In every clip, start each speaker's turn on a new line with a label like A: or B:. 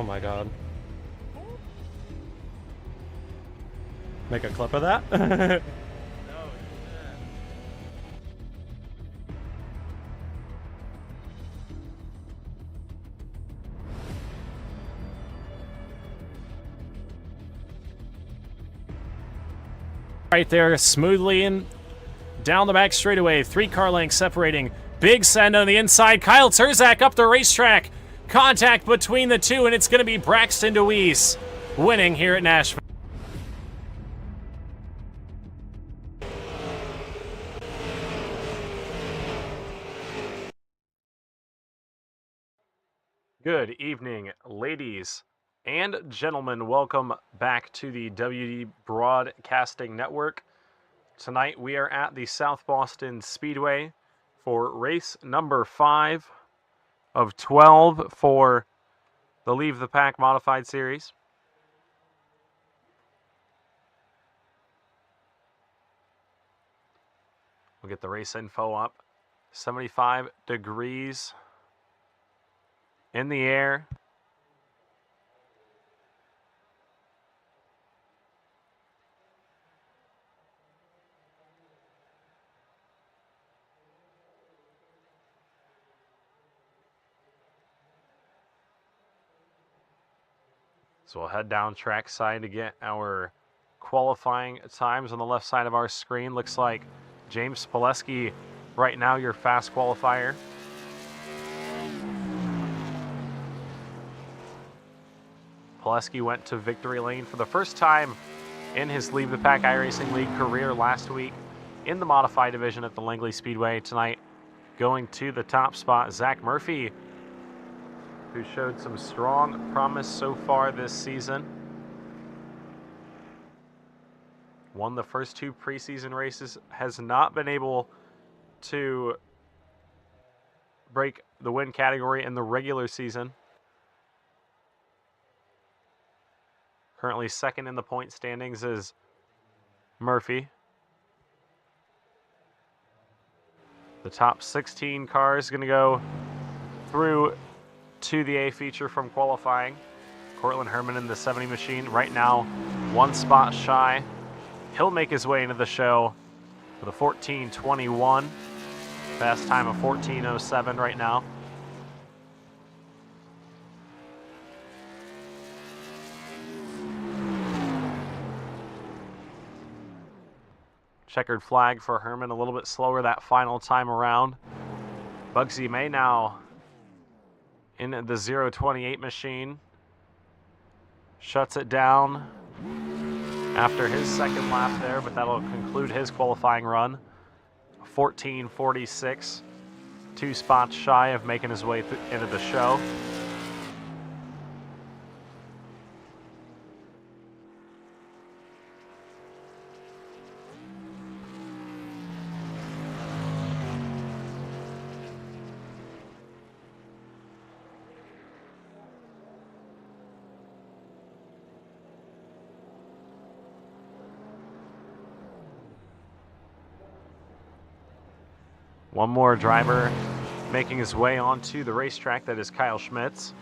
A: Oh my god. Make a clip of that?
B: No,
C: Right there, smoothly in down the back straightaway. 3-car length separating. Big send on the inside. Kyle Terzak up the racetrack. Contact between the two, and it's going to be Braxton DeWeese winning here at Nashville. Good evening, ladies and gentlemen. Welcome back to the WD Broadcasting Network. Tonight we are at the South Boston Speedway for race number 5 of 12 for the Leave the Pack Modified Series. We'll get the race info up. 75 degrees in the air. So we'll head down trackside to get our qualifying times on the left side of our screen. Looks like James Pileski right now, your fast qualifier. Pileski went to victory lane for the first time in his Leave the Pack iRacing League career last week in the modified division at the Langley Speedway. Tonight, going to the top spot, Zach Murphy, who showed some strong promise so far this season. Won the first 2 preseason races, has not been able to break the win category in the regular season. Currently second in the point standings is Murphy. The top 16 cars going to go through to the A feature from qualifying. Cortland Herman in the 70 machine right now, 1 spot shy. He'll make his way into the show with a 14:21. Fast time of 14:07 right now. Checkered flag for Herman, a little bit slower that final time around. Bugsy May now in the 028 machine. Shuts it down after his second lap there, but that'll conclude his qualifying run. 14:46, 2 spots shy of making his way into the show. One more driver making his way onto the racetrack, that is Kyle Schmitz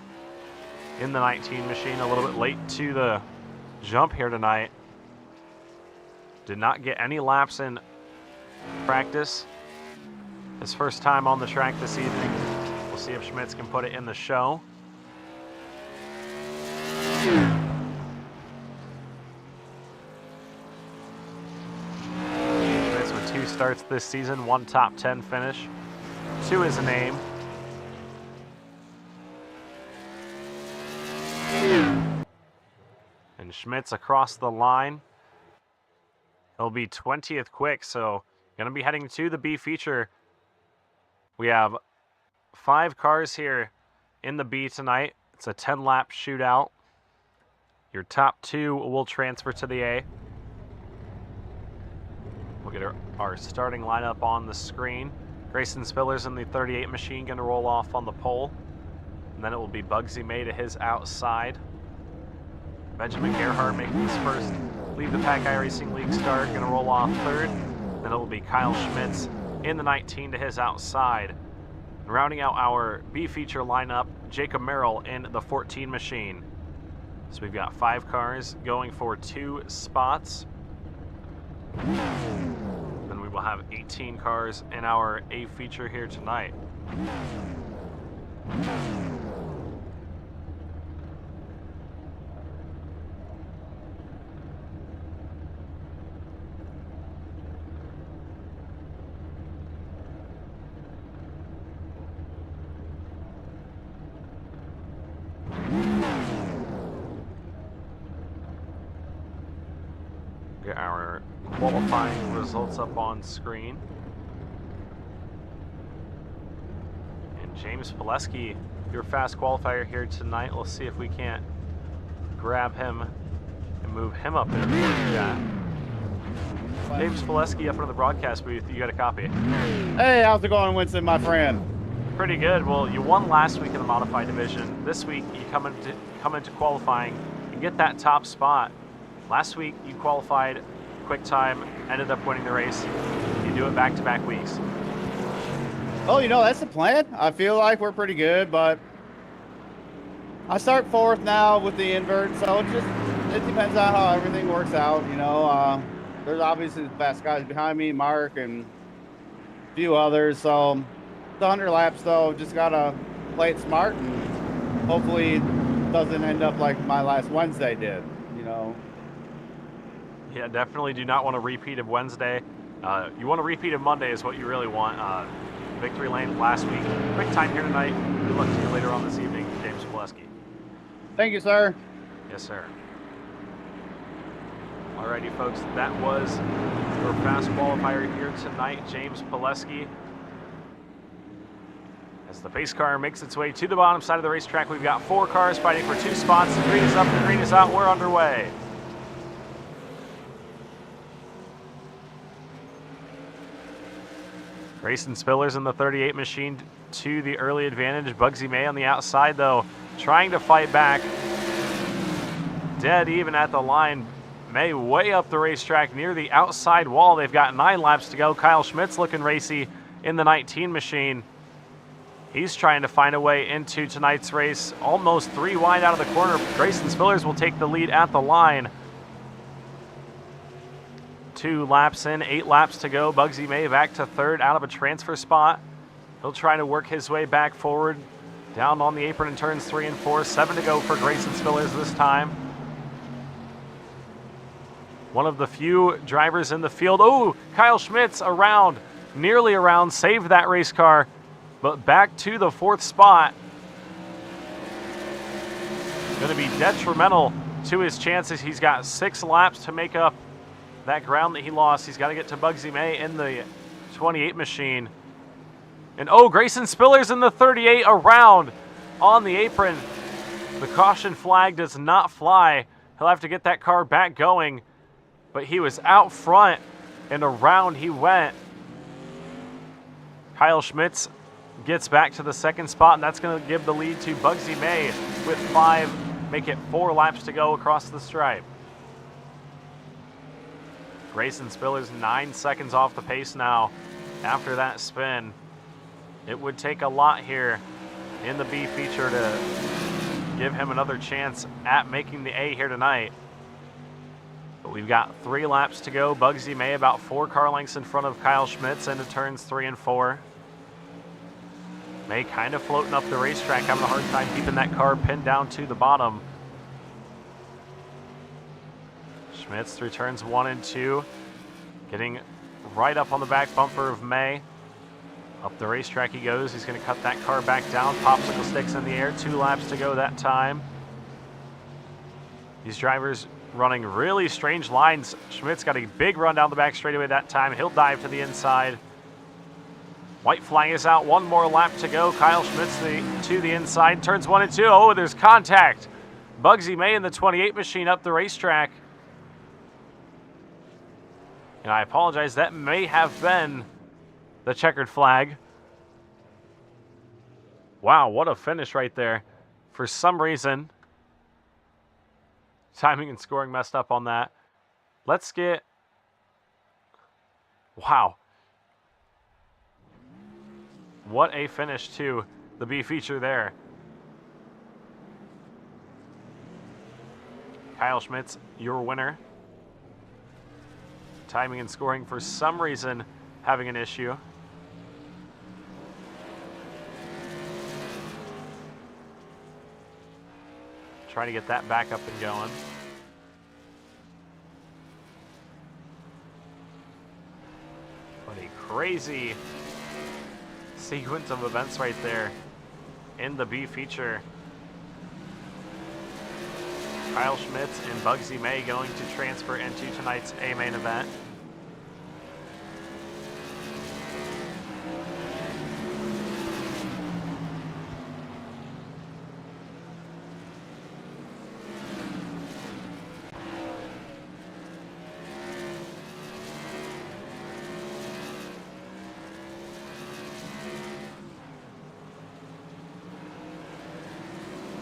C: in the 19 machine. A little bit late to the jump here tonight. Did not get any laps in practice. His first time on the track this evening. We'll see if Schmitz can put it in the show. Starts this season, 1 top 10 finish, 2 is a name. And Schmitz across the line. He'll be 20th quick, so gonna be heading to the B feature. We have 5 cars here in the B tonight. It's a 10-lap shootout. Your top 2 will transfer to the A. We'll get our starting lineup on the screen. Grayson Spillers in the 38 machine going to roll off on the pole. And then it will be Bugsy May to his outside. Benjamin Gerhardt making his first Leave the Pack iRacing League start, going to roll off third. Then it will be Kyle Schmitz in the 19 to his outside. And rounding out our B feature lineup, Jacob Merrill in the 14 machine. So we've got 5 cars going for 2 spots. Then we will have 18 cars in our A feature here tonight. Get our qualifying results up on screen. And James Pileski, your fast qualifier here tonight. Let's see if we can't grab him and move him up into the chat. James Pileski up into the broadcast booth. You got a copy?
B: Hey, how's it going, Winston, my friend?
C: Pretty good. Well, you won last week in the modified division. This week you come into qualifying and get that top spot. Last week you qualified quick time, ended up winning the race. You do it back-to-back weeks.
B: Oh, that's the plan. I feel like we're pretty good, but I start 4th now with the invert, so it depends on how everything works out. There's obviously the fast guys behind me, Mark and a few others. So the 100 laps, though, just gotta play it smart, and hopefully it doesn't end up like my last Wednesday did.
C: Yeah, definitely do not want a repeat of Wednesday. You want a repeat of Monday is what you really want. Victory lane last week. Quick time here tonight. Good luck to you later on this evening, James Pileski.
B: Thank you, sir.
C: Yes, sir. Alrighty, folks, that was your fast qualifier here tonight, James Pileski. As the pace car makes its way to the bottom side of the racetrack, we've got 4 cars fighting for 2 spots. The green is up, the green is out. We're underway. Grayson Spillers in the 38 machine to the early advantage. Bugsy May on the outside, though, trying to fight back. Dead even at the line. May way up the racetrack near the outside wall. They've got 9 laps to go. Kyle Schmidt's looking racy in the 19 machine. He's trying to find a way into tonight's race. Almost 3 wide out of the corner. Grayson Spillers will take the lead at the line. 2 laps in, 8 laps to go. Bugsy May back to 3rd out of a transfer spot. He'll try to work his way back forward. Down on the apron in turns 3 and 4. 7 to go for Grayson Spillers this time. One of the few drivers in the field. Oh, Kyle Schmidt's around, nearly around, saved that race car, but back to the 4th spot. Going to be detrimental to his chances. He's got 6 laps to make up that ground that he lost. He's got to get to Bugsy May in the 28 machine. And oh, Grayson Spillers in the 38 around on the apron. The caution flag does not fly. He'll have to get that car back going, but he was out front and around he went. Kyle Schmitz gets back to the 2nd spot, and that's going to give the lead to Bugsy May with 5, make it 4 laps to go across the stripe. Grayson Spillers 9 seconds off the pace now after that spin. It would take a lot here in the B feature to give him another chance at making the A here tonight. But we've got 3 laps to go. Bugsy May about 4 car lengths in front of Kyle Schmitz into turns 3 and 4. May kind of floating up the racetrack, having a hard time keeping that car pinned down to the bottom. Schmitz through turns 1 and 2, getting right up on the back bumper of May. Up the racetrack he goes. He's going to cut that car back down. Popsicle sticks in the air. 2 laps to go that time. These drivers running really strange lines. Schmidt's got a big run down the back straightaway that time. He'll dive to the inside. White flag is out. 1 more lap to go. Kyle Schmitz to the inside. Turns 1 and 2. Oh, there's contact. Bugsy May in the 28 machine up the racetrack. And I apologize, that may have been the checkered flag. Wow, what a finish right there. For some reason, timing and scoring messed up on that. Let's get... Wow. What a finish to the B feature there. Kyle Schmitz, your winner. Timing and scoring, for some reason, having an issue. Trying to get that back up and going. What a crazy sequence of events right there in the B feature. Kyle Schmitz and Bugsy May going to transfer into tonight's A main event.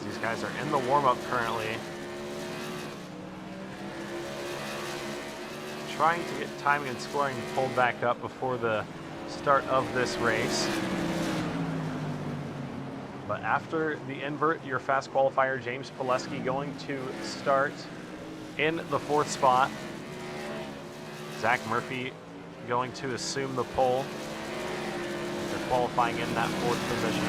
C: These guys are in the warm-up currently. Trying to get timing and scoring pulled back up before the start of this race. But after the invert, your fast qualifier, James Pileski, going to start in the 4th spot. Zach Murphy going to assume the pole. They're qualifying in that 4th position.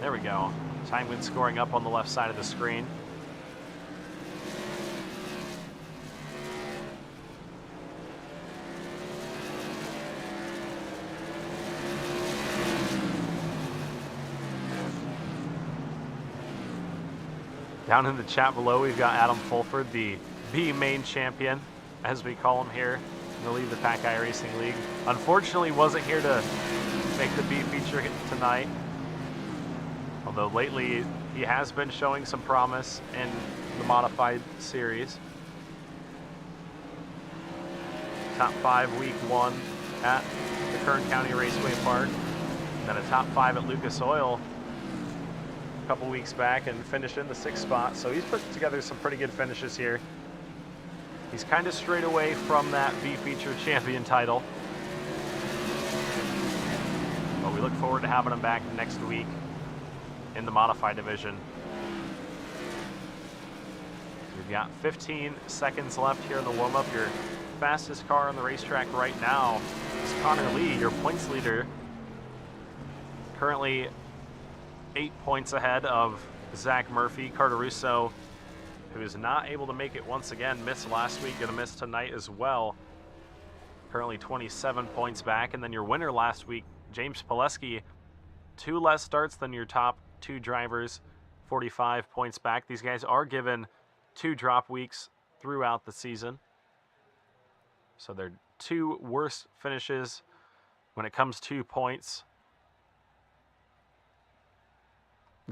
C: There we go. Time and scoring up on the left side of the screen. Down in the chat below, we've got Adam Fulford, the B main champion, as we call him here in the Leave the Pack iRacing League. Unfortunately, wasn't here to make the B feature tonight. Although lately, he has been showing some promise in the modified series. Top 5 week 1 at the Kern County Raceway Park. Then a top 5 at Lucas Oil a couple weeks back and finished in the 6th spot. So he's put together some pretty good finishes here. He's kind of strayed away from that B feature champion title. But we look forward to having him back next week in the modified division. We've got 15 seconds left here in the warm-up. Your fastest car on the racetrack right now is Connor Lee, your points leader. Currently 8 points ahead of Zach Murphy. Carter Russo, who is not able to make it once again, missed last week, gonna miss tonight as well. Currently 27 points back. And then your winner last week, James Pileski, 2 less starts than your top 2 drivers, 45 points back. These guys are given 2 drop weeks throughout the season. So they're 2 worst finishes when it comes to points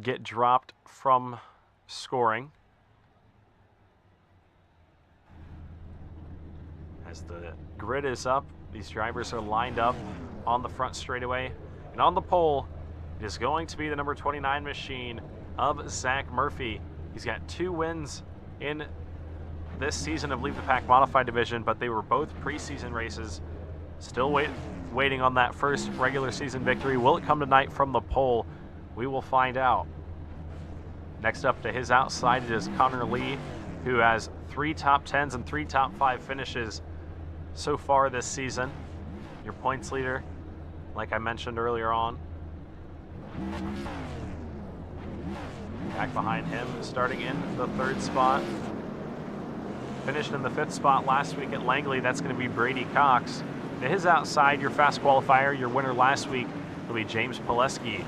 C: get dropped from scoring. As the grid is up, these drivers are lined up on the front straightaway. And on the pole, it is going to be the number 29 machine of Zach Murphy. He's got 2 wins in this season of Leave the Pack Modified Division, but they were both preseason races. Still waiting on that first regular season victory. Will it come tonight from the pole? We will find out. Next up to his outside, it is Connor Lee, who has 3 top 10s and 3 top 5 finishes so far this season. Your points leader, like I mentioned earlier on. Back behind him, starting in the 3rd spot. Finished in the 5th spot last week at Langley, that's going to be Brady Cox. To his outside, your fast qualifier, your winner last week, will be James Pileski.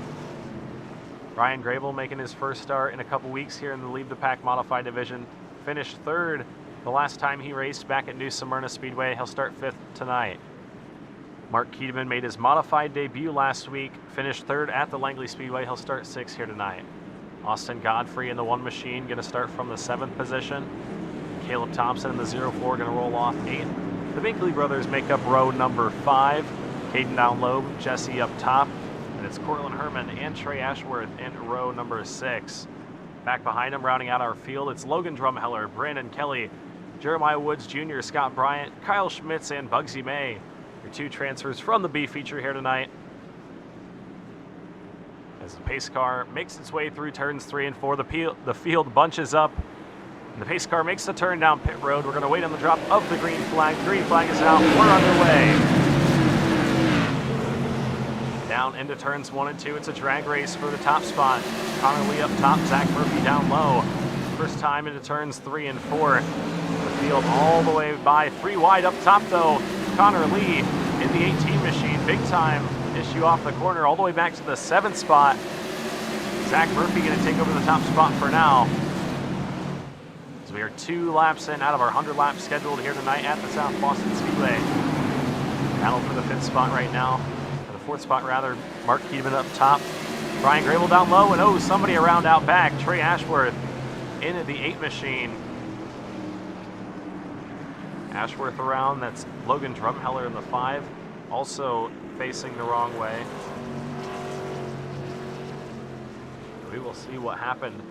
C: Ryan Grable making his first start in a couple weeks here in the Leave the Pack Modified Division. Finished 3rd the last time he raced back at New Smyrna Speedway. He'll start 5th tonight. Mark Keedeman made his modified debut last week. Finished 3rd at the Langley Speedway. He'll start 6th here tonight. Austin Godfrey in the 1 machine, going to start from the 7th position. Caleb Thompson in the 04 going to roll off 8th. The Binkley brothers make up row number 5. Caden Downlobe, Jesse up top. And it's Cortland Herman and Trey Ashworth in row number 6. Back behind him, rounding out our field, it's Logan Drumheller, Brandon Kelly, Jeremiah Woods Jr., Scott Bryant, Kyle Schmitz, and Bugsy May. Your 2 transfers from the B feature here tonight. As the pace car makes its way through turns 3 and 4, the field bunches up And the pace car makes the turn down pit road. We're going to wait on the drop of the green flag. The green flag is out. We're underway. Down into turns 1 and 2. It's a drag race for the top spot. Connor Lee up top. Zach Murphy down low. First time into turns 3 and 4. The field all the way by 3 wide up top, though. Connor Lee in the 18 machine. Big time issue off the corner all the way back to the 7th spot. Zach Murphy going to take over the top spot for now. So we are 2 laps in out of our 100 laps scheduled here tonight at the South Boston Speedway. Battle for the 5th spot right now. Or the 4th spot, rather. Mark Keeman up top. Brian Grable down low. And oh, somebody around out back. Trey Ashworth in the 8 machine. Ashworth around. That's Logan Drumheller in the 5. Also facing the wrong way. We will see what happened.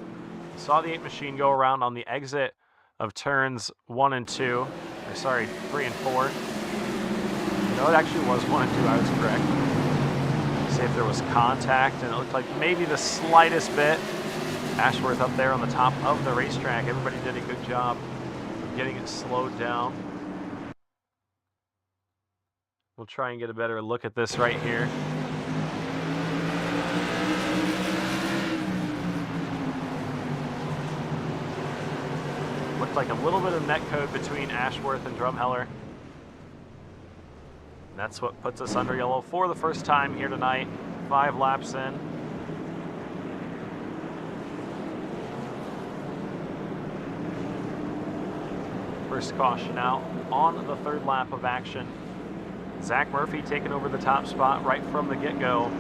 C: Saw the 8 machine go around on the exit of turns 1 and 2. Or sorry, 3 and 4. No, it actually was 1 and 2. I was correct. See if there was contact, and it looked like maybe the slightest bit. Ashworth up there on the top of the racetrack. Everybody did a good job of getting it slowed down. We'll try and get a better look at this right here. Looked like a little bit of netcode between Ashworth and Drumheller. And that's what puts us under yellow for the first time here tonight. 5 laps in. First caution out on the 3rd lap of action. Zach Murphy taking over the top spot right from the get-go.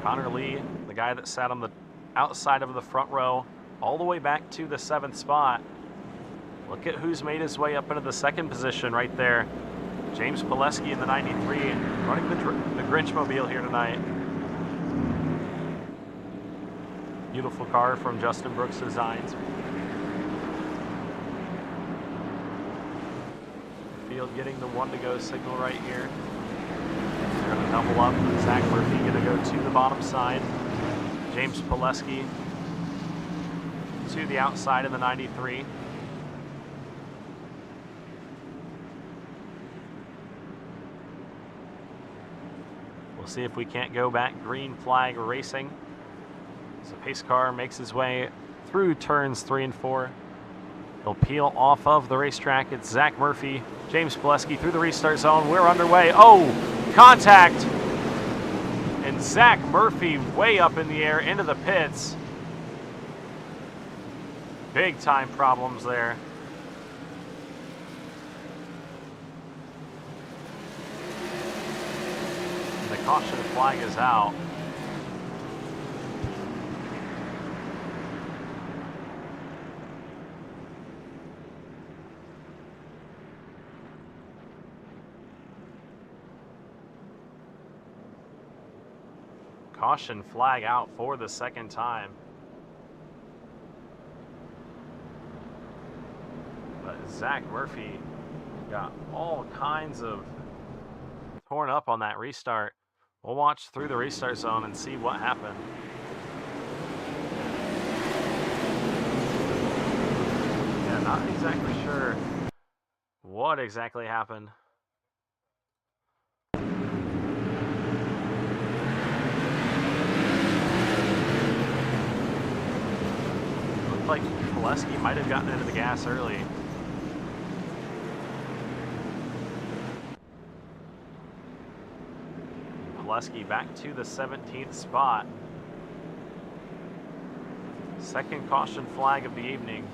C: Connor Lee, the guy that sat on the outside of the front row, all the way back to the 7th spot. Look at who's made his way up into the 2nd position right there. James Pileski in the 93, running the Grinchmobile here tonight. Beautiful car from Justin Brooks Designs. Field getting the 1 to go signal right here. They're going to double up. Zach Murphy going to go to the bottom side. James Pileski to the outside of the 93. We'll see if we can't go back green flag racing. So pace car makes his way through turns 3 and 4. He'll peel off of the racetrack. It's Zach Murphy, James Pileski through the restart zone. We're underway. Oh, contact! And Zach Murphy way up in the air into the pits. Big time problems there. And the caution flag is out. Caution flag out for the 2nd time. But Zach Murphy got all kinds of torn up on that restart. We'll watch through the restart zone and see what happened. Yeah, not exactly sure what exactly happened. Like Pileski might have gotten into the gas early. Pileski back to the 17th spot. 2nd caution flag of the evening.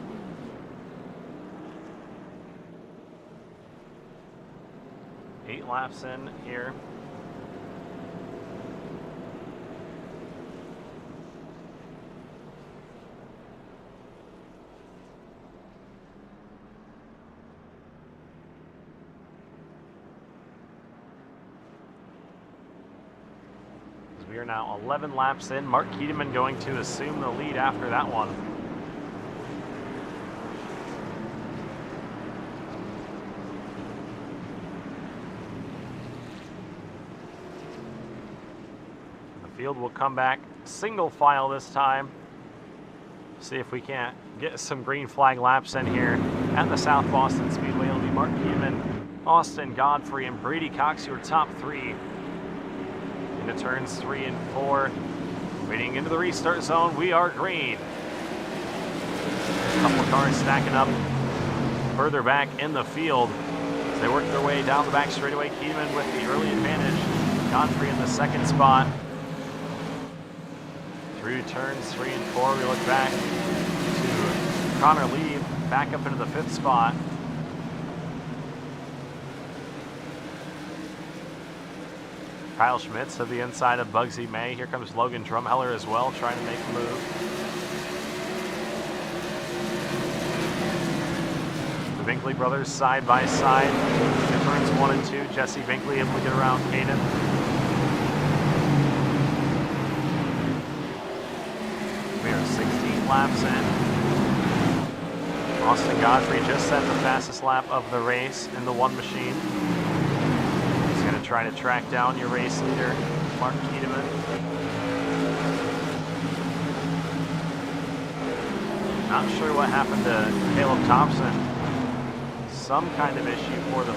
C: Eight laps in here. We are now 11 laps in. Mark Keedeman going to assume the lead after that one. The field will come back single file this time. See if we can't get some green flag laps in here at the South Boston Speedway. It'll be Mark Keeman, Austin Godfrey, and Brady Cox, your top three. Into turns 3 and 4. Waiting into the restart zone, we are green. A couple of cars stacking up further back in the field as they work their way down the back straightaway. Keeman with the early advantage. Godfrey in the second spot. Through turns 3 and 4, we look back to Connor Lee back up into the 5th spot. Kyle Schmitz to the inside of Bugsy May. Here comes Logan Drumheller as well, trying to make a move. The Binkley brothers side by side. In turns 1 and 2, Jesse Binkley able to get around Caden. We are 16 laps in. Austin Godfrey just set the fastest lap of the race in the one machine. He's going to try to track down your race leader, Mark Keedeman. Not sure what happened to Caleb Thompson. Some kind of issue for the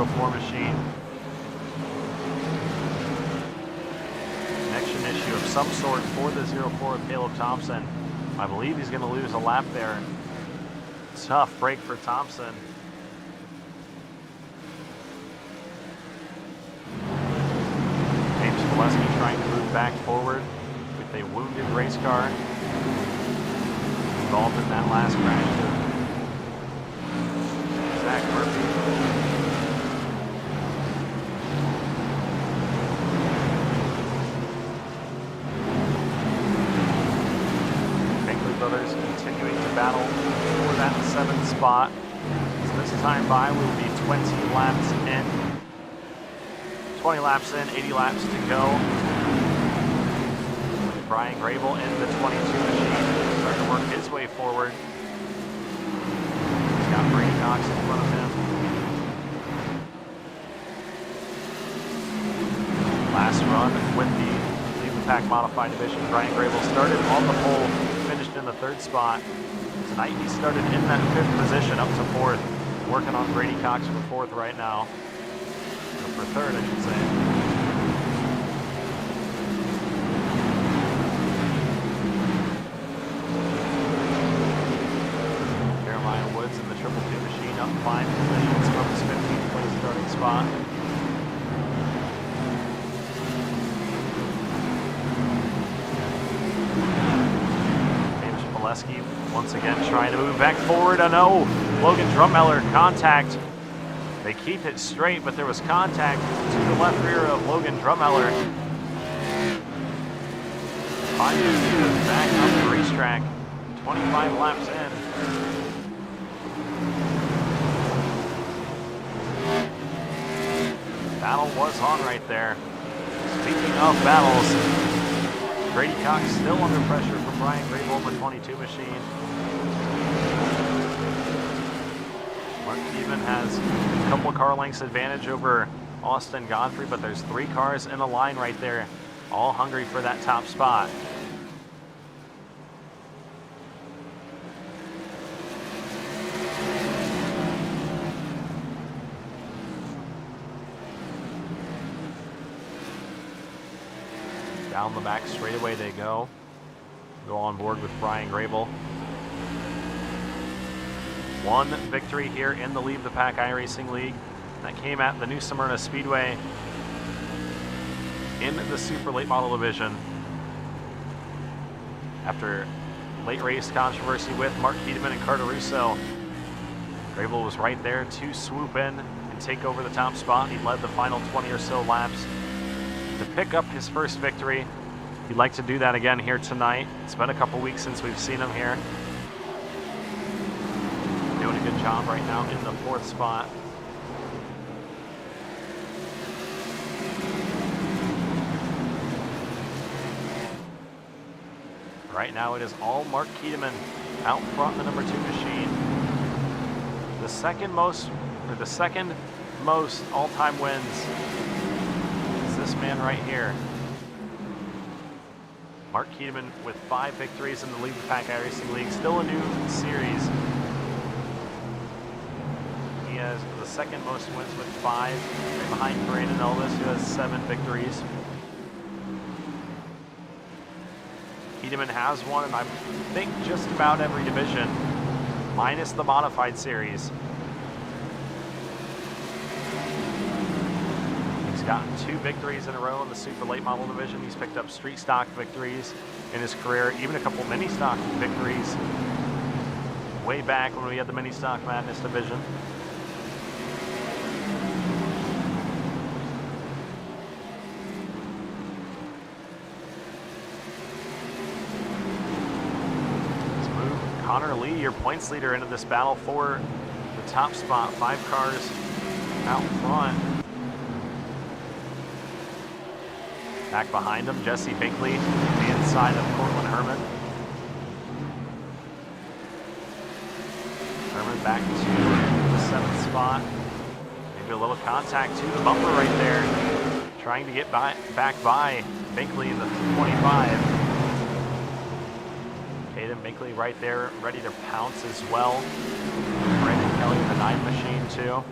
C: 04 machine. Connection issue of some sort for the 04 of Caleb Thompson. I believe he's going to lose a lap there. Tough break for Thompson. James Valesky trying to move back forward with a wounded race car. Involved in that last crash of Zach Murphy. Brothers continuing to battle for that 7th spot. So this time by will be 20 laps in. 20 laps in, 80 laps to go. Brian Grable in the 22 machine, starting to work his way forward. He's got Brady Cox in front of him. Last run with the Leave the Pack Modified Division. Brian Grable started on the pole, finished in the 3rd spot. Tonight he started in that 5th position up to 4th, working on Brady Cox for 4th right now. Or for 3rd, I should say. Jeremiah Woods in the 222 machine up 5 positions from his 15th place starting spot. Once again trying to move back forward. Oh no, Logan Drumheller contact. They keep it straight, but there was contact to the left rear of Logan Drumheller. Finally, back up the racetrack, 25 laps in. Battle was on right there. Speaking of battles, Brady Cox still under pressure from Brian Grable in the 22 machine. Mark Keeman has a couple of car lengths advantage over Austin Godfrey, but there's 3 cars in a line right there, all hungry for that top spot. Down the back straightaway they go. Go on board with Brian Grable. One victory here in the Leave the Pack iRacing League. That came at the New Smyrna Speedway in the Super Late Model Division. After late race controversy with Mark Keedeman and Carter Russo, Grable was right there to swoop in and take over the top spot. He led the final 20 or so laps to pick up his first victory. He'd like to do that again here tonight. It's been a couple weeks since we've seen him here. Doing a good job right now in the 4th spot. Right now it is all Mark Keedeman out front in the number 2 machine. The second most all-time wins is this man right here. Mark Keedeman with 5 victories in the Lead the Pack iRacing League. Still a new series. He has the second most wins with 5, right behind Brandon Elvis, who has 7 victories. Keedeman has won, and I think just about every division, minus the modified series. He's gotten 2 victories in a row in the super late model division. He's picked up street stock victories in his career, even a couple mini stock victories way back when we had the mini stock madness division. Connor Lee, your points leader, into this battle for the top spot. 5 cars out front. Back behind him, Jesse Binkley, the inside of Cortland Herman. Herman back to the 7th spot. Maybe a little contact to the bumper right there. Trying to get back by Binkley in the 25. Caden Binkley right there, ready to pounce as well. Brandon Kelly in the 9 machine too.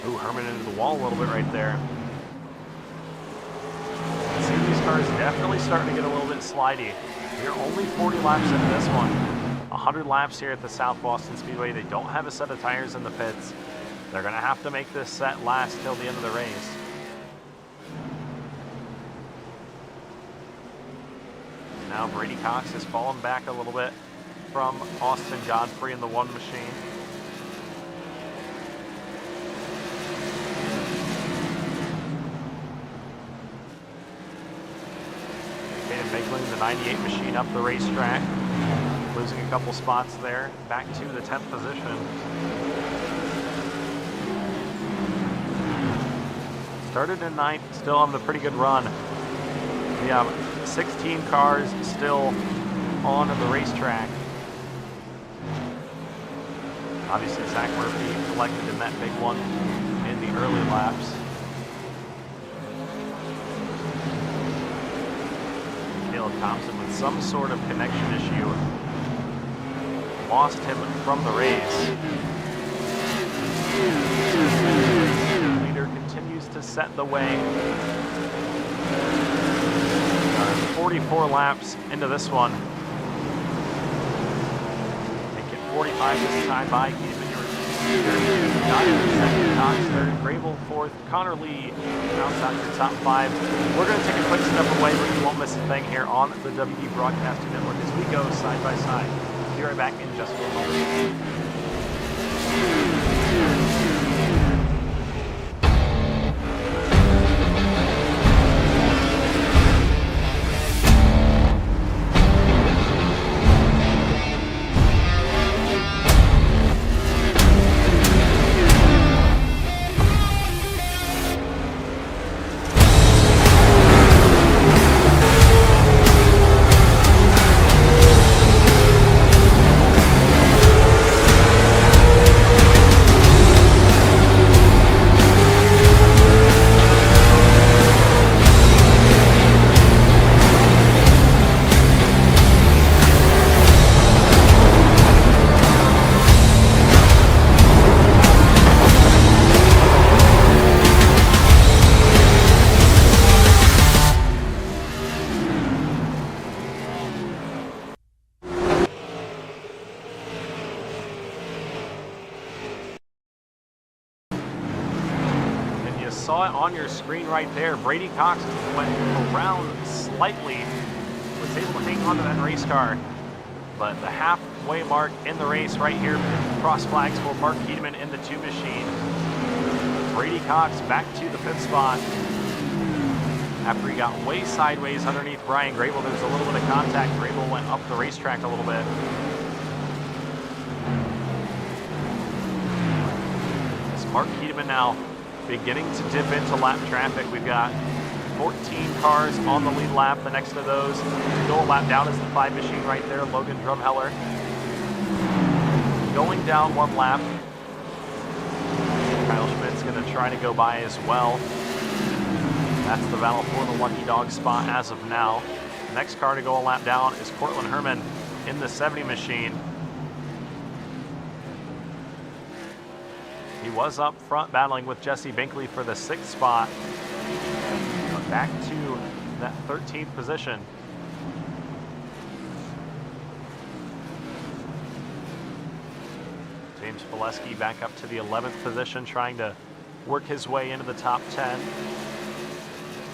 C: Ooh, Herman into the wall a little bit right there. See, these cars definitely starting to get a little bit slidey. We're only 40 laps into this one. 100 laps here at the South Boston Speedway. They don't have a set of tires in the pits. They're gonna have to make this set last till the end of the race. Now Brady Cox has fallen back a little bit from Austin Godfrey in the 1 machine. Caden Binkley in the 98 machine up the racetrack, losing a couple spots there, back to the 10th position. Started in 9th, still having a pretty good run. We have 16 cars still on the racetrack. Obviously, Zach Murphy collected in that big one in the early laps. Caleb Thompson with some sort of connection issue. Lost him from the race. The leader continues to set the way. 44 laps into this one. Make it 45 this time by Keedeman. Cox third, Grable fourth, Connor Lee rounds out your top 5. We're going to take a quick step away where you won't miss a thing here on the WD Broadcasting Network as we go side by side. Be right back in just a moment. Saw it on your screen right there. Brady Cox went around slightly, was able to hang on to that race car, but the halfway mark in the race right here, cross flags for Mark Keedeman in the 2 machine. Brady Cox back to the 5th spot after he got way sideways underneath Brian Grable. There was a little bit of contact. Grable went up the racetrack a little bit. It's Mark Keedeman now beginning to dip into lap traffic. We've got 14 cars on the lead lap. The next of those to go a lap down is the 5 machine right there, Logan Drumheller. Going down 1 lap. Kyle Schmidt's going to try to go by as well. That's the battle for the lucky dog spot as of now. The next car to go a lap down is Cortland Herman in the 70 machine. He was up front battling with Jesse Binkley for the 6th spot. But back to that 13th position. James Pileski back up to the 11th position, trying to work his way into the top 10.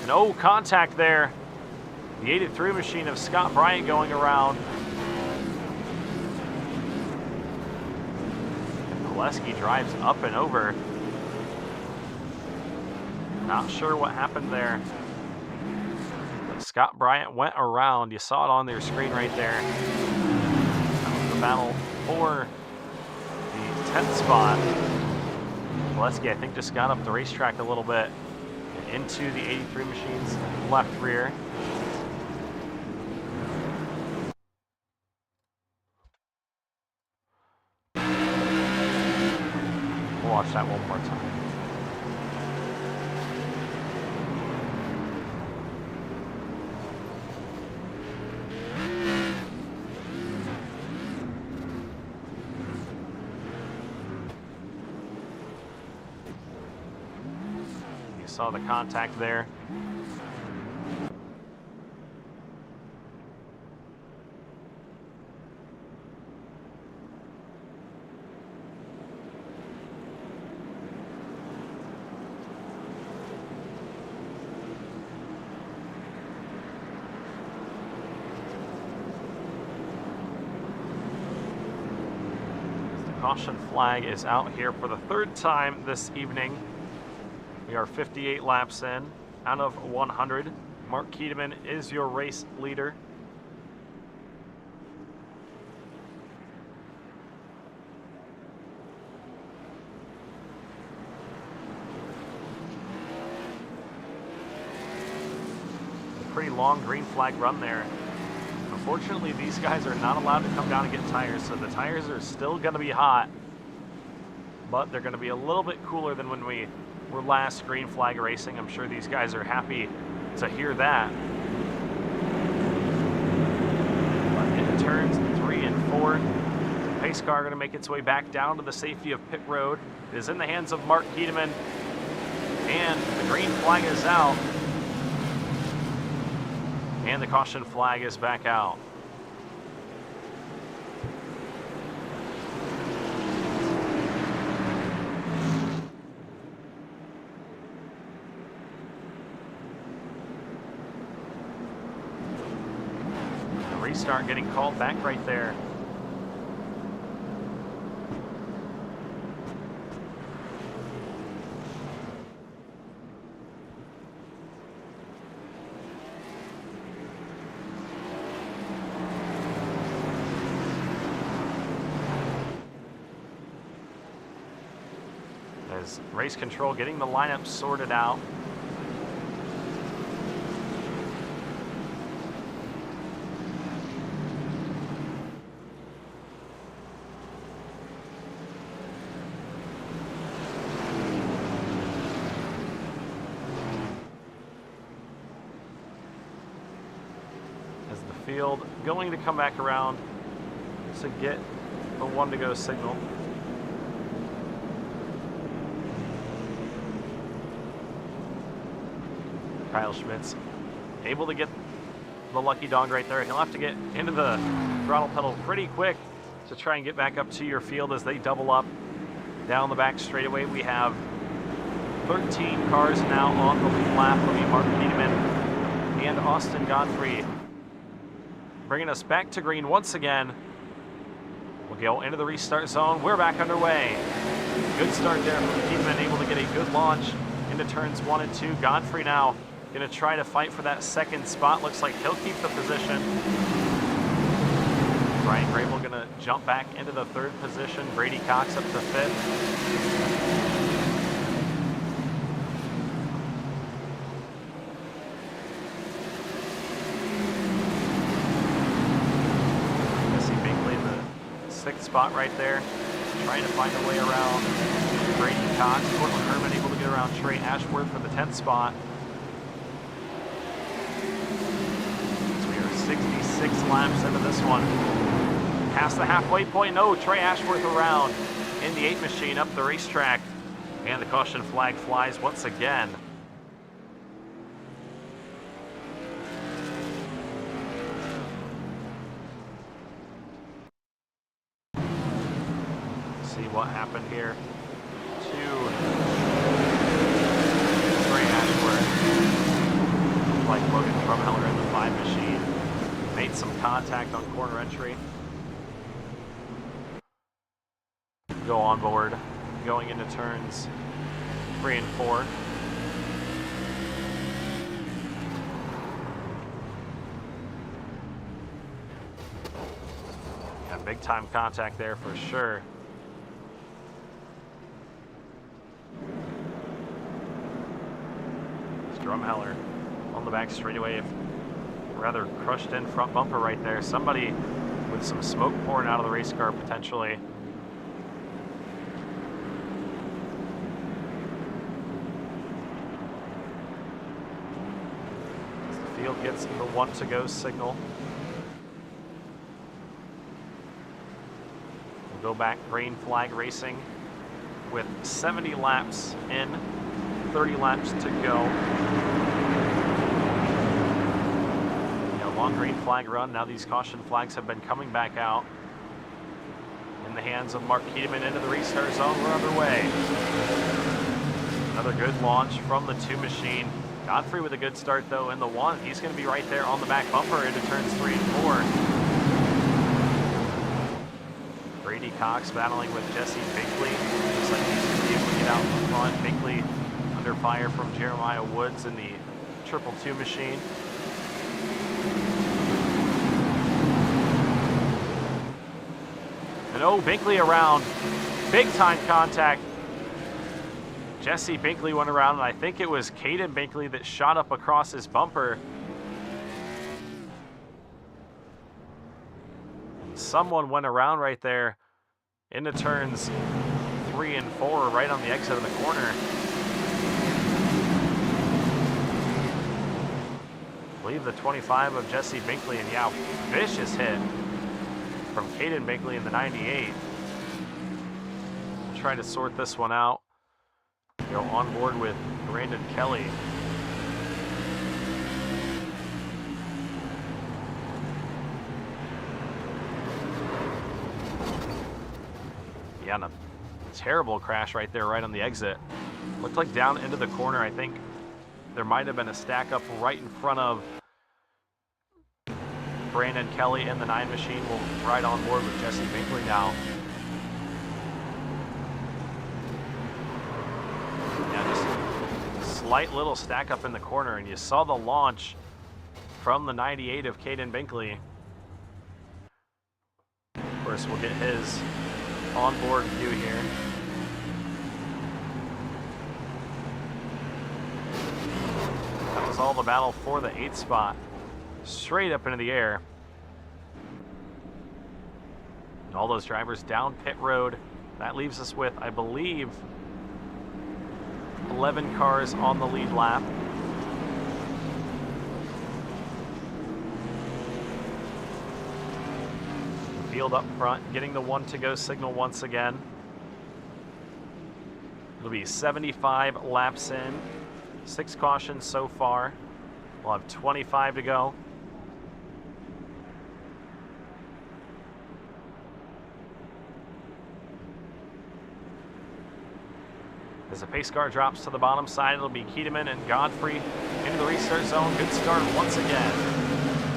C: No contact there. The 83 machine of Scott Bryant going around. Pileski drives up and over. Not sure what happened there. But Scott Bryant went around. You saw it on their screen right there. That was the battle for the 10th spot. Pileski, I think, just got up the racetrack a little bit into the 83 machine's left rear. We'll watch that one more time. Saw the contact there. The caution flag is out here for the 3rd time this evening. We are 58 laps in out of 100. Mark Keedeman is your race leader. A pretty long green flag run there. Unfortunately, these guys are not allowed to come down and get tires, so the tires are still going to be hot, but they're going to be a little bit cooler than when we were last green flag racing. I'm sure these guys are happy to hear that. But into turns 3 and 4, the pace car going to make its way back down to the safety of pit road. It is in the hands of Mark Keedeman, and the green flag is out, and the caution flag is back out. Restart getting called back right there. As race control getting the lineup sorted out. Field going to come back around to get the 1 to go signal. Kyle Schmitz able to get the lucky dog right there. He'll have to get into the throttle pedal pretty quick to try and get back up to your field as they double up down the back straightaway. We have 13 cars now on the lead lap. It'll be Mark Keedeman and Austin Godfrey bringing us back to green once again. We'll go into the restart zone. We're back underway. Good start there from Keedeman, able to get a good launch into turns 1 and 2. Godfrey now going to try to fight for that 2nd spot. Looks like he'll keep the position. Brian Grable going to jump back into the 3rd position. Brady Cox up to 5th. Spot right there, trying to find a way around Brady Cox. Cortland Herman able to get around Trey Ashworth for the 10th spot. 66 laps into this one. Past the halfway point. No, Trey Ashworth around in the 8 machine up the racetrack. And the caution flag flies once again. See what happened here to Trey Ashworth. Like Logan Drumheller in the 5 machine. Made some contact on corner entry. Go on board, going into turns 3 and 4. Got big time contact there for sure. Drumheller on the back straightaway, rather crushed in front bumper right there. Somebody with some smoke pouring out of the race car potentially. As the field gets the 1 to go signal. We'll go back green flag racing with 70 laps in. 30 laps to go. Long green flag run. Now these caution flags have been coming back out. In the hands of Mark Keedeman into the restart zone. We're underway. Another good launch from the 2 machine. Godfrey with a good start though in the 1. He's going to be right there on the back bumper into turns 3 and 4. Brady Cox battling with Jesse Binkley. Looks like he's going to be able to get out in front. Binkley under fire from Jeremiah Woods in the 222 machine. And oh, Binkley around. Big time contact. Jesse Binkley went around, and I think it was Caden Binkley that shot up across his bumper. Someone went around right there into turns 3 and 4, right on the exit of the corner. I believe the 25 of Jesse Binkley, and yeah, vicious hit from Caden Binkley in the 98. We'll try to sort this one out. Go on board with Brandon Kelly. Yeah, and a terrible crash right there, right on the exit. Looked like down into the corner. I think there might have been a stack up right in front of Brandon Kelly, and the 9 machine will ride on board with Jesse Binkley now. Yeah, just slight little stack up in the corner, and you saw the launch from the 98 of Caden Binkley. Of course, we'll get his onboard view here. That was all the battle for the 8th spot. Straight up into the air. And all those drivers down pit road. That leaves us with, I believe, 11 cars on the lead lap. Field up front, getting the 1 to go signal once again. It'll be 75 laps in. 6 cautions so far. We'll have 25 to go. As the pace car drops to the bottom side, it'll be Keedeman and Godfrey into the restart zone. Good start once again.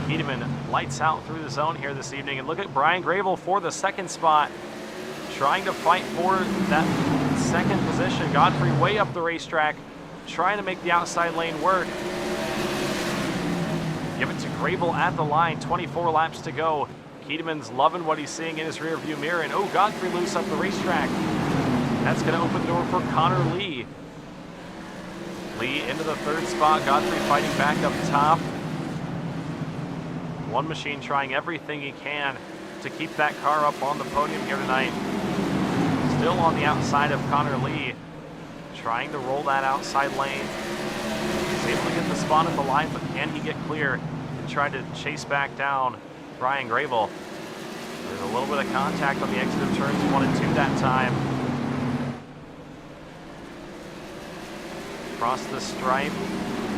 C: Keedeman lights out through the zone here this evening. And look at Brian Gravel for the 2nd spot, trying to fight for that 2nd position. Godfrey way up the racetrack, trying to make the outside lane work. Give it to Gravel at the line, 24 laps to go. Keedeman's loving what he's seeing in his rear view mirror. And oh, Godfrey loose up the racetrack. That's going to open the door for Connor Lee. Lee into the 3rd spot. Godfrey fighting back up top. 1 machine trying everything he can to keep that car up on the podium here tonight. Still on the outside of Connor Lee, trying to roll that outside lane. He's able to get the spot at the line, but can he get clear? tried to chase back down Brian Grable. There's a little bit of contact on the exit of turns 1 and 2 that time. Across the stripe,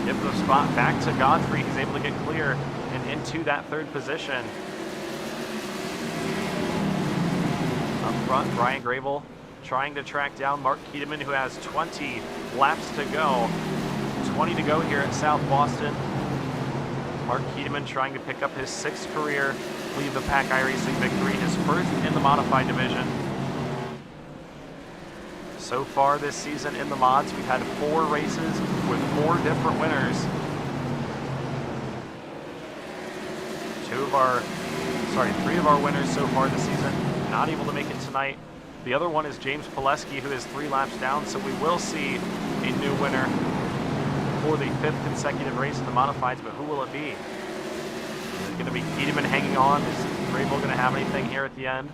C: give the spot back to Godfrey. He's able to get clear and into that third position. Up front, Brian Grable trying to track down Mark Keedeman, who has 20 laps to go. 20 to go here at South Boston. Mark Keedeman trying to pick up his 6th career Leave the Pack iRacing victory, his first in the modified division. So far this season in the mods, we've had 4 races with 4 different winners. 3 of our winners so far this season not able to make it tonight. The other one is James Pileski, who is 3 laps down, so we will see a new winner for the 5th consecutive race in the modifieds, but who will it be? Is it going to be Keedeman hanging on? Is Grable going to have anything here at the end?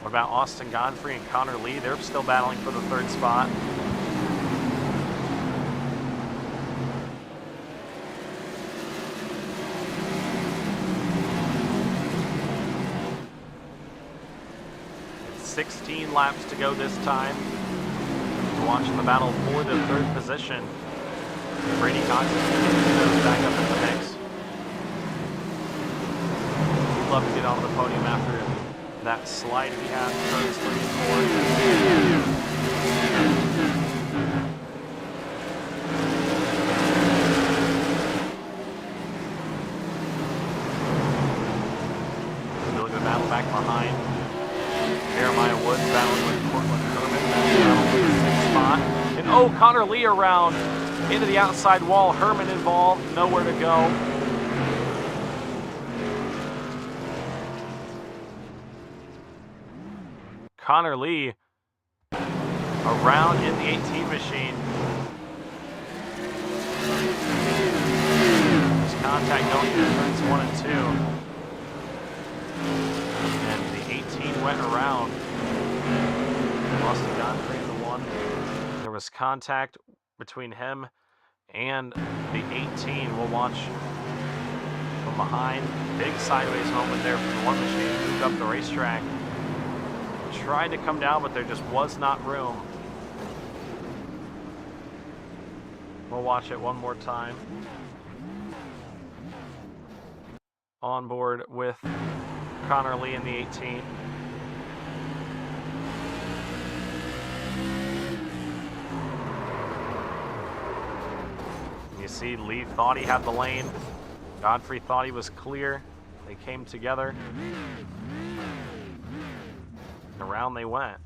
C: What about Austin Godfrey and Connor Lee? They're still battling for the 3rd spot. It's 16 laps to go this time. We're watching the battle for the 3rd position. Brady Cox is back up in the mix. We'd love to get onto the podium after that slide we had in turns 3 and 4. Really good battle back behind. Jeremiah Woods battling with Cortland Herman. Battle for the 6th spot. And oh, Connor Lee around into the outside wall. Herman involved, nowhere to go. Connor Lee around in the 18 machine. There's contact going into turns 1 and 2. And the 18 went around. Austin Godfrey in the 1. There was contact between him and the 18. We'll watch from behind. Big sideways moment there from the 1 machine. Moved up the racetrack. Tried to come down, but there just was not room. We'll watch it one more time. On board with Connor Lee in the 18. You see, Lee thought he had the lane. Godfrey thought he was clear. They came together. Around they went.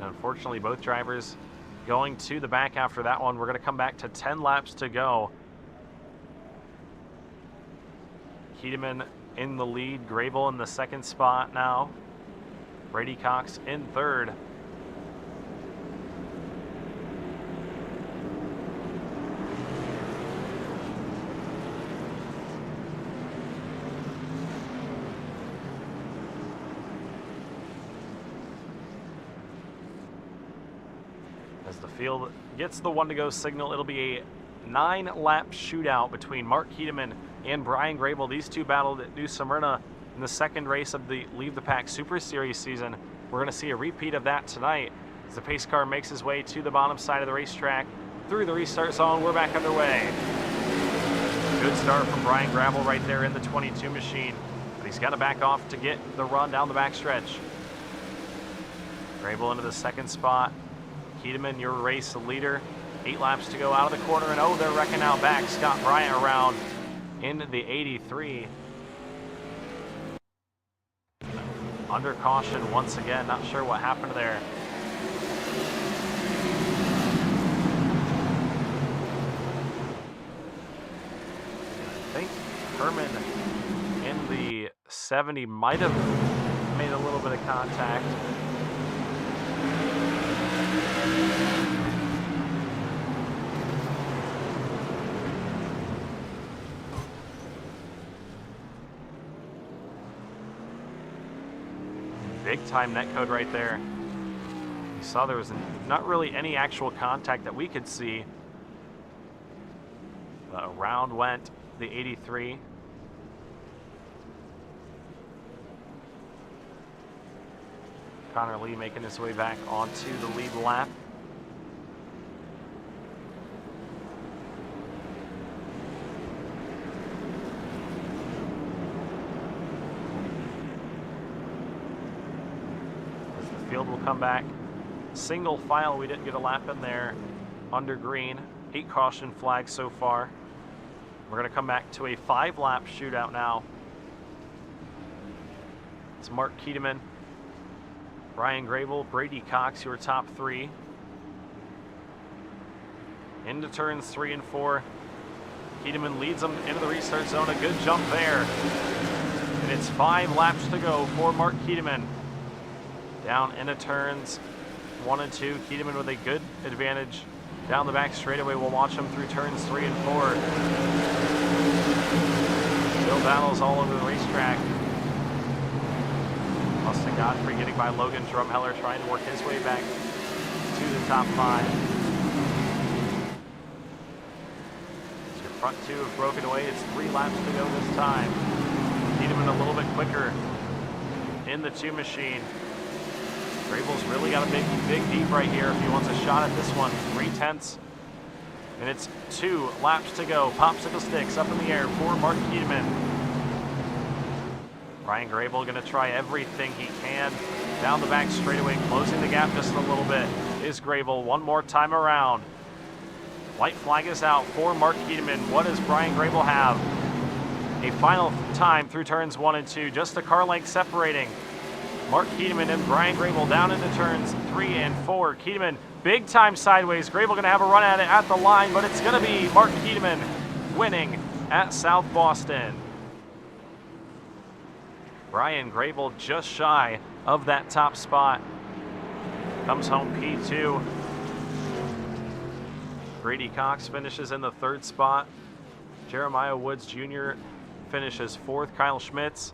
C: Unfortunately, both drivers going to the back after that one. We're going to come back to 10 laps to go. Keedeman in the lead, Grable in the 2nd spot now. Brady Cox in 3rd. As the field gets the 1 to go signal, it'll be a 9-lap shootout between Mark Keedeman and Brian Grable. These two battled at New Smyrna in the 2nd race of the Leave the Pack Super Series season. We're going to see a repeat of that tonight as the pace car makes his way to the bottom side of the racetrack through the restart zone. We're back underway. Good start from Brian Grable right there in the 22 machine, but he's got to back off to get the run down the backstretch. Grable into the 2nd spot. Keedeman, your race leader. 8 laps to go out of the corner, and oh, they're wrecking out back. Scott Bryant around in the 83. Under caution once again. Not sure what happened there. I think Herman in the 70 might have made a little bit of contact. Big time netcode right there. You saw there was not really any actual contact that we could see. But around went the 83. Connor Lee making his way back onto the lead lap. As the field will come back. Single file, we didn't get a lap in there under green. 8 caution flags so far. We're going to come back to a 5-lap shootout now. It's Mark Keteman, Brian Grable, Brady Cox, your top 3. Into turns 3 and 4. Keteman leads them into the restart zone. A good jump there. And it's 5 laps to go for Mark Keteman. Down into turns 1 and 2. Keteman with a good advantage down the back straightaway. We'll watch him through turns 3 and 4. Still battles all over the racetrack. Austin Godfrey getting by Logan Drumheller, trying to work his way back to the top 5. So your front 2 have broken away. It's 3 laps to go this time. Keteman a little bit quicker in the 2 machine. Grable's really got a big deep right here if he wants a shot at this one. 3/10. And it's 2 laps to go. Popsicle sticks up in the air for Mark Keteman. Brian Grable going to try everything he can down the back straightaway, closing the gap just a little bit. Is Grable one more time around. White flag is out for Mark Keteman. What does Brian Grable have? A final time through turns 1 and 2. Just a car length separating Mark Keteman and Brian Grable down into turns 3 and 4. Keteman, big time sideways. Grable going to have a run at it at the line, but it's going to be Mark Keteman winning at South Boston. Brian Grable just shy of that top spot. Comes home P2. Brady Cox finishes in the 3rd spot. Jeremiah Woods Jr. finishes 4th. Kyle Schmitz,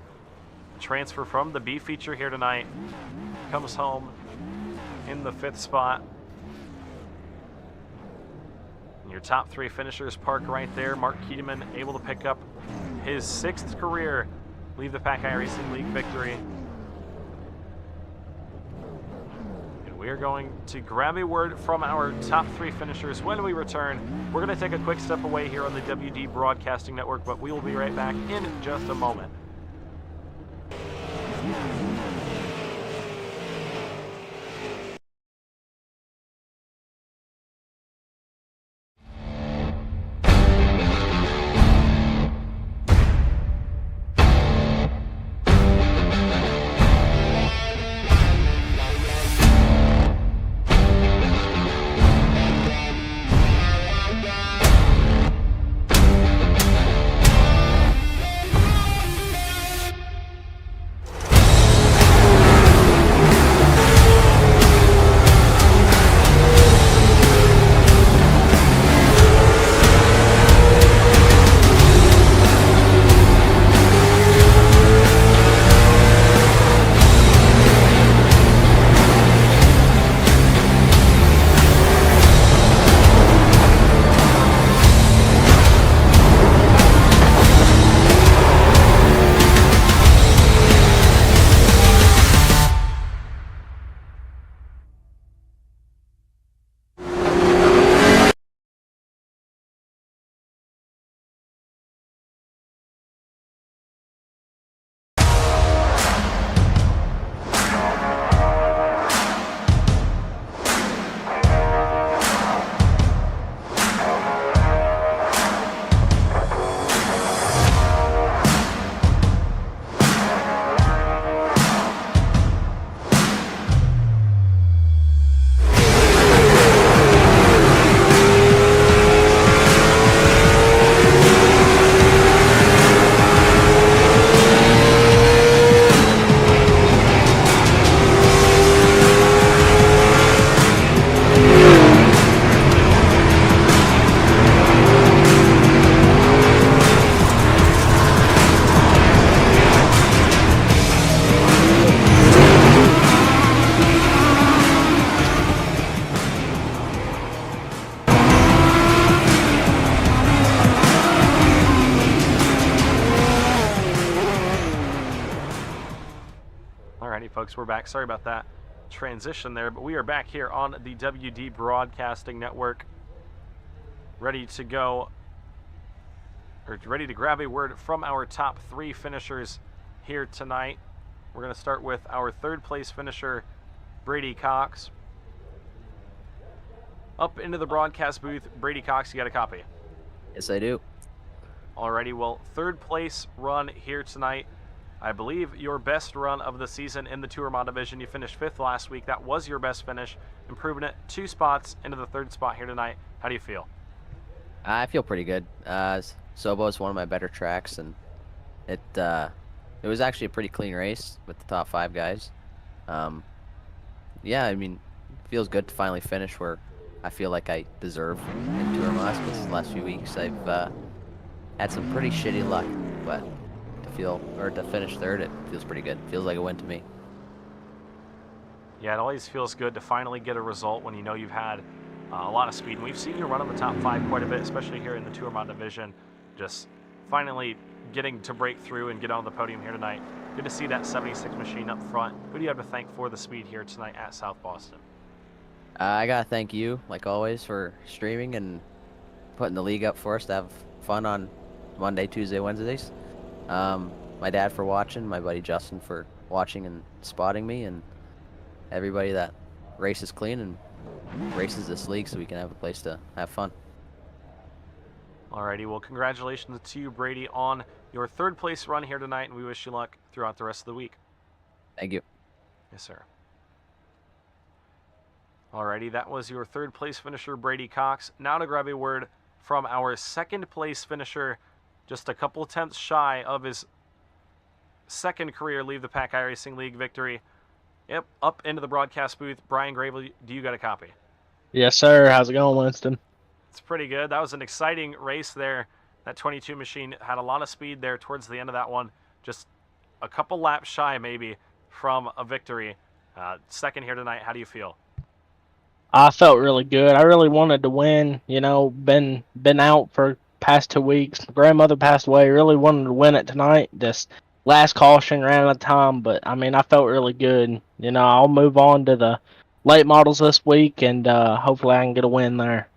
C: transfer from the B feature here tonight, comes home in the 5th spot. And your top 3 finishers park right there. Mark Keteman able to pick up his 6th career Leave the Pack iRacing League victory. And we are going to grab a word from our top 3 finishers. When we return, we're going to take a quick step away here on the WD Broadcasting Network, but we will be right back in just a moment. Alrighty, folks, we're back. Sorry about that transition there, but we are back here on the WD Broadcasting Network, ready to go, or ready to grab a word from our top 3 finishers here tonight. We're going to start with our 3rd place finisher, Brady Cox. Up into the broadcast booth, Brady Cox, you got a copy?
D: Yes, I do.
C: Alrighty, well, 3rd place run here tonight. I believe your best run of the season in the Tour Mod division. You finished 5th last week. That was your best finish, improving it 2 spots into the 3rd spot here tonight. How do you feel?
D: I feel pretty good. Sobo is one of my better tracks, and it was actually a pretty clean race with the top 5 guys. Yeah, I mean, it feels good to finally finish where I feel like I deserve in Tour Mods. Because the last few weeks I've had some pretty shitty luck, but to finish 3rd, it feels pretty good. It feels like a win to me.
C: Yeah, it always feels good to finally get a result when you know you've had a lot of speed. And we've seen you run in the top 5 quite a bit, especially here in the Tour Mod division. Just finally getting to break through and get on the podium here tonight. Good to see that 76 machine up front. Who do you have to thank for the speed here tonight at South Boston?
D: I gotta thank you, like always, for streaming and putting the league up for us to have fun on Monday, Tuesday, Wednesdays. My dad for watching, my buddy Justin for watching and spotting me, and everybody that races clean and races this league so we can have a place to have fun.
C: Alrighty, well, congratulations to you, Brady, on your 3rd place run here tonight, and we wish you luck throughout the rest of the week.
D: Thank you.
C: Yes, sir. Alrighty, that was your 3rd place finisher, Brady Cox. Now to grab a word from our 2nd place finisher, just a couple tenths shy of his 2nd career Leave the Pack iRacing League victory. Yep, up into the broadcast booth. Brian Gravel, do you got a copy?
E: Yes, sir. How's it going, Winston?
C: It's pretty good. That was an exciting race there. That 22 machine had a lot of speed there towards the end of that one. Just a couple laps shy, maybe, from a victory. 2nd here tonight. How do you feel?
E: I felt really good. I really wanted to win. You know, been out for past 2 weeks. My grandmother passed away. Really wanted to win it tonight. Just last caution ran out of time, but I mean, I felt really good. You know, I'll move on to the late models this week, and hopefully I can get a win there.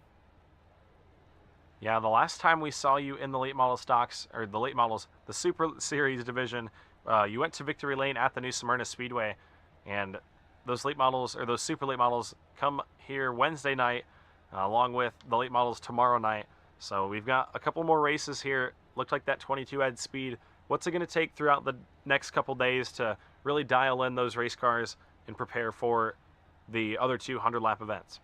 C: Yeah, the last time we saw you in the late model stocks, or the late models, the Super Series division, you went to Victory Lane at the New Smyrna Speedway, and those late models, or those super late models, come here Wednesday night, along with the late models tomorrow night. So we've got a couple more races here. Looked like that 22 had speed. What's it going to take throughout the next couple days to really dial in those race cars and prepare for the other 200-lap events?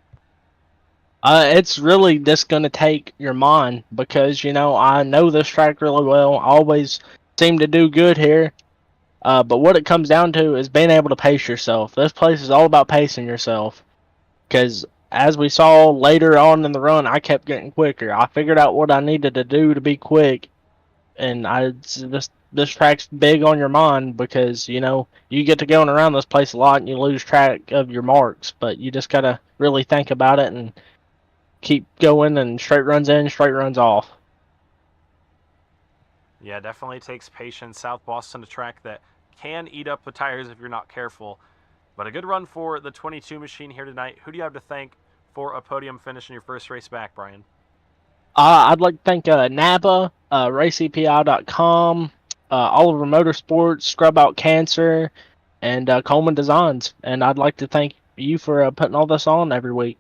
E: It's really just going to take your mind because, you know, I know this track really well. I always seem to do good here. But what it comes down to is being able to pace yourself. This place is all about pacing yourself. Because as we saw later on in the run, I kept getting quicker. I figured out what I needed to do to be quick. And this track's big on your mind because, you know, you get to going around this place a lot and you lose track of your marks. But you just got to really think about it and keep going, and straight runs in, straight runs off.
C: Yeah, definitely takes patience. South Boston, a track that can eat up the tires if you're not careful. But a good run for the 22 machine here tonight. Who do you have to thank for a podium finish in your first race back, Brian?
E: I'd like to thank NAPA, RaceEPI.com, Oliver Motorsports, Scrub Out Cancer, and Coleman Designs. And I'd like to thank you for putting all this on every week.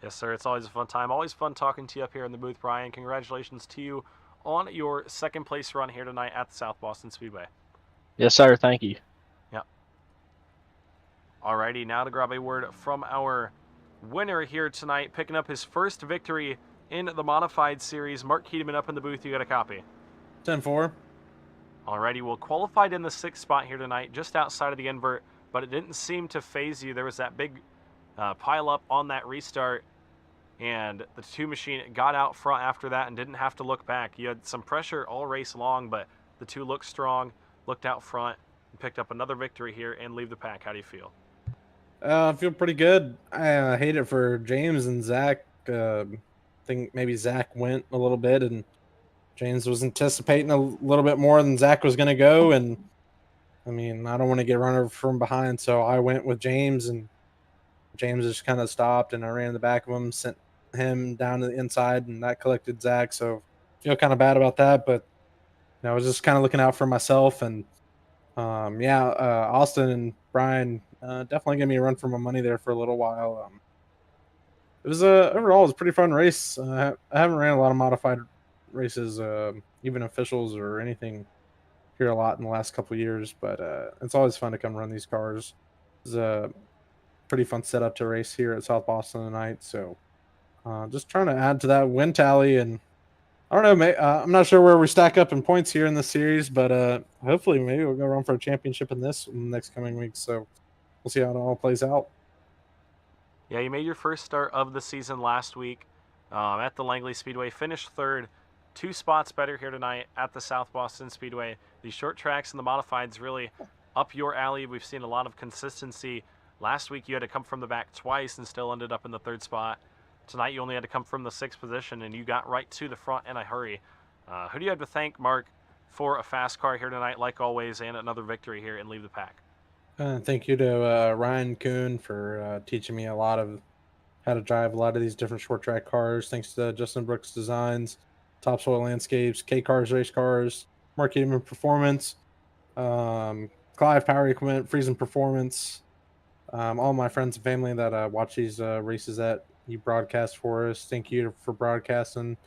C: Yes, sir. It's always a fun time. Always fun talking to you up here in the booth, Brian. Congratulations to you on your 2nd place run here tonight at the South Boston Speedway.
E: Yes, sir. Thank you.
C: Yep. Alrighty, now to grab a word from our winner here tonight, picking up his first victory in the Modified Series. Mark Keedeman up in the booth. You got a copy?
A: 10-4.
C: Alrighty, well, qualified in the 6th spot here tonight, just outside of the invert, but it didn't seem to phase you. There was that big pile up on that restart, and the 2 machine got out front after that and didn't have to look back. You had some pressure all race long, but the 2 looked strong, looked out front, and picked up another victory here and leave the pack. How do you feel?
F: I feel pretty good. I hate it for James and Zach. Think maybe Zach went a little bit, and James was anticipating a little bit more than Zach was going to go, and I mean, I don't want to get run over from behind, so I went with James, and James just kind of stopped, and I ran in the back of him, sent him down to the inside, and that collected Zach. So feel kind of bad about that, but I was just kind of looking out for myself. And Austin and Brian definitely gave me a run for my money there for a little while. It was overall it was a pretty fun race. I haven't ran a lot of modified races, even officials or anything here a lot in the last couple of years, but it's always fun to come run these cars. It's a pretty fun setup to race here at South Boston tonight. So just trying to add to that win tally, and I don't know, I'm not sure where we stack up in points here in this series, but hopefully maybe we'll go run for a championship in this in the next coming weeks. So we'll see how it all plays out.
C: Yeah, you made your first start of the season last week at the Langley Speedway. Finished third, 2 spots better here tonight at the South Boston Speedway. The short tracks and the modifieds really up your alley. We've seen a lot of consistency. Last week you had to come from the back twice and still ended up in the 3rd spot. Tonight you only had to come from the 6th position and you got right to the front in a hurry. Who do you have to thank, Mark, for a fast car here tonight, like always, and another victory here and Leave the Pack?
F: Thank you to Ryan Kuhn for teaching me a lot of how to drive a lot of these different short track cars. Thanks to Justin Brooks Designs, Topsoil Landscapes, K Cars Race Cars, Mark Edelman Performance, Clive Power Equipment, Friesen Performance, all my friends and family that watch these races that you broadcast for us. Thank you for broadcasting.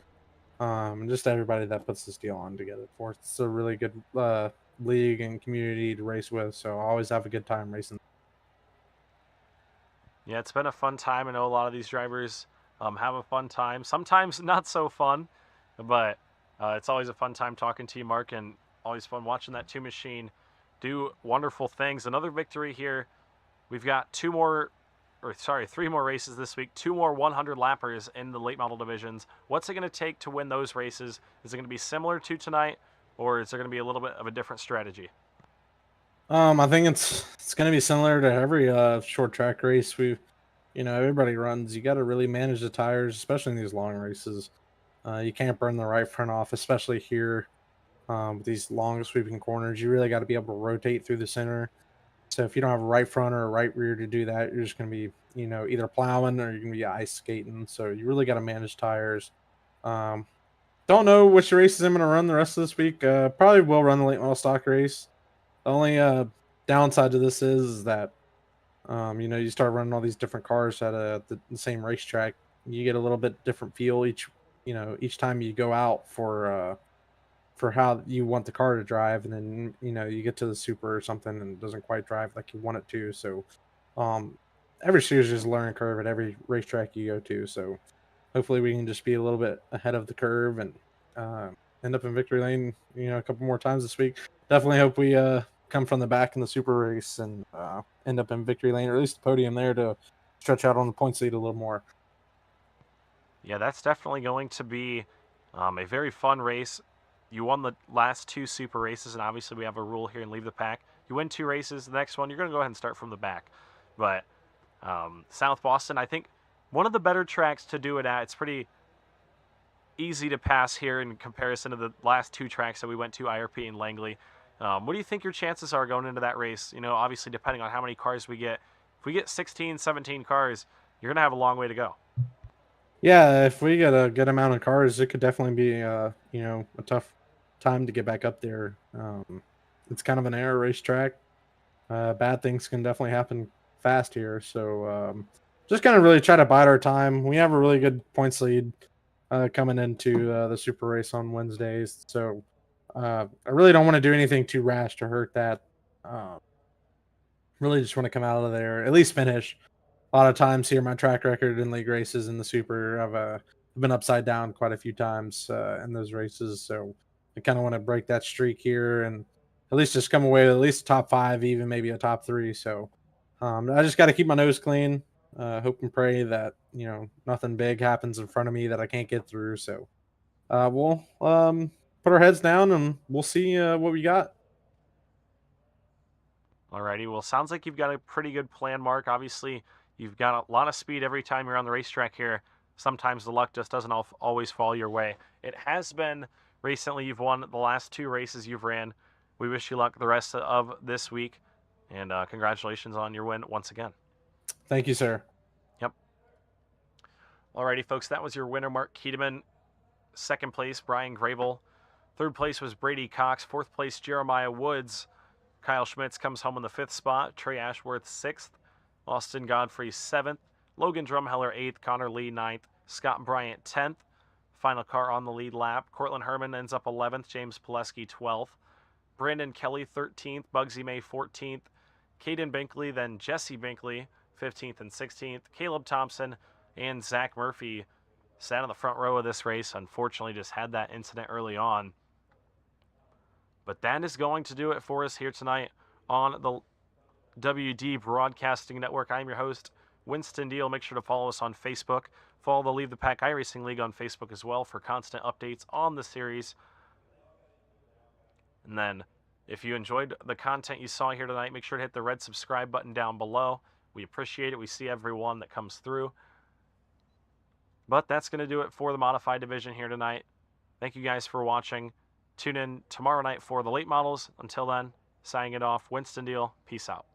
F: And just everybody that puts this deal on together for us. It's a really good league and community to race with. So I always have a good time racing.
C: Yeah, it's been a fun time. I know a lot of these drivers have a fun time. Sometimes not so fun, but it's always a fun time talking to you, Mark, and always fun watching that 2 machine do wonderful things. Another victory here. We've got 3 more races this week, 2 more 100 lappers in the late model divisions. What's it going to take to win those races? Is it going to be similar to tonight, or is there going to be a little bit of a different strategy?
F: I think it's going to be similar to every short track race. Everybody runs. You got to really manage the tires, especially in these long races. You can't burn the right front off, especially here with these long sweeping corners. You really got to be able to rotate through the center. So if you don't have a right front or a right rear to do that, you're just going to be, either plowing or you're going to be ice skating. So you really got to manage tires. Don't know which races I'm going to run the rest of this week. Probably will run the late model stock race. The only downside to this is that, you start running all these different cars at the same racetrack. You get a little bit different feel each time you go out for how you want the car to drive, and then you get to the super or something and it doesn't quite drive like you want it to. So every series is a learning curve at every racetrack you go to. So hopefully we can just be a little bit ahead of the curve and end up in victory lane a couple more times this week. Definitely hope we come from the back in the super race and end up in victory lane, or at least the podium there, to stretch out on the points lead a little more.
C: Yeah, that's definitely going to be a very fun race. You won the last 2 super races, and obviously we have a rule here and Leave the Pack. You win 2 races, the next one, you're going to go ahead and start from the back. But South Boston, I think one of the better tracks to do it at. It's pretty easy to pass here in comparison to the last 2 tracks that we went to, IRP and Langley. What do you think your chances are going into that race? Obviously depending on how many cars we get. If we get 16, 17 cars, you're going to have a long way to go.
F: Yeah, if we get a good amount of cars, it could definitely be a tough time to get back up there. It's kind of an air racetrack. Bad things can definitely happen fast here, so just kind of really try to bide our time. We have a really good points lead coming into the super race on Wednesdays, so I really don't want to do anything too rash to hurt that. Really just want to come out of there, at least finish. A lot of times here, my track record in league races in the super, I've been upside down quite a few times in those races. So I kind of want to break that streak here and at least just come away with at least top 5, even maybe a top 3. So I just got to keep my nose clean. Hope and pray that nothing big happens in front of me that I can't get through. So we'll put our heads down and we'll see what we got.
C: Alrighty, well, sounds like you've got a pretty good plan, Mark. Obviously, you've got a lot of speed every time you're on the racetrack here. Sometimes the luck just doesn't always fall your way. It has been recently. You've won the last 2 races you've ran. we wish you luck the rest of this week, and congratulations on your win once again.
F: Thank you, sir.
C: Yep. Alrighty, folks, that was your winner, Mark Keedeman. Second place, Brian Grable. Third place was Brady Cox. Fourth place, Jeremiah Woods. Kyle Schmitz comes home in the 5th spot. Trey Ashworth 6th. Austin Godfrey 7th. Logan Drumheller 8th. Connor Lee 9th. Scott Bryant 10th. Final car on the lead lap. Cortland Herman ends up 11th. James Pileski 12th. Brandon Kelly 13th. Bugsy May 14th. Caden Binkley, then Jesse Binkley 15th and 16th. Caleb Thompson and Zach Murphy sat in the front row of this race. Unfortunately, just had that incident early on. But that is going to do it for us here tonight on the WD Broadcasting Network. I'm your host, Winston Deal. Make sure to follow us on Facebook. Follow the Leave the Pack iRacing League on Facebook as well for constant updates on the series. And then, if you enjoyed the content you saw here tonight, make sure to hit the red subscribe button down below. We appreciate it. We see everyone that comes through. But that's going to do it for the Modified Division here tonight. Thank you guys for watching. Tune in tomorrow night for the late models. Until then, signing it off, Winston Deal. Peace out.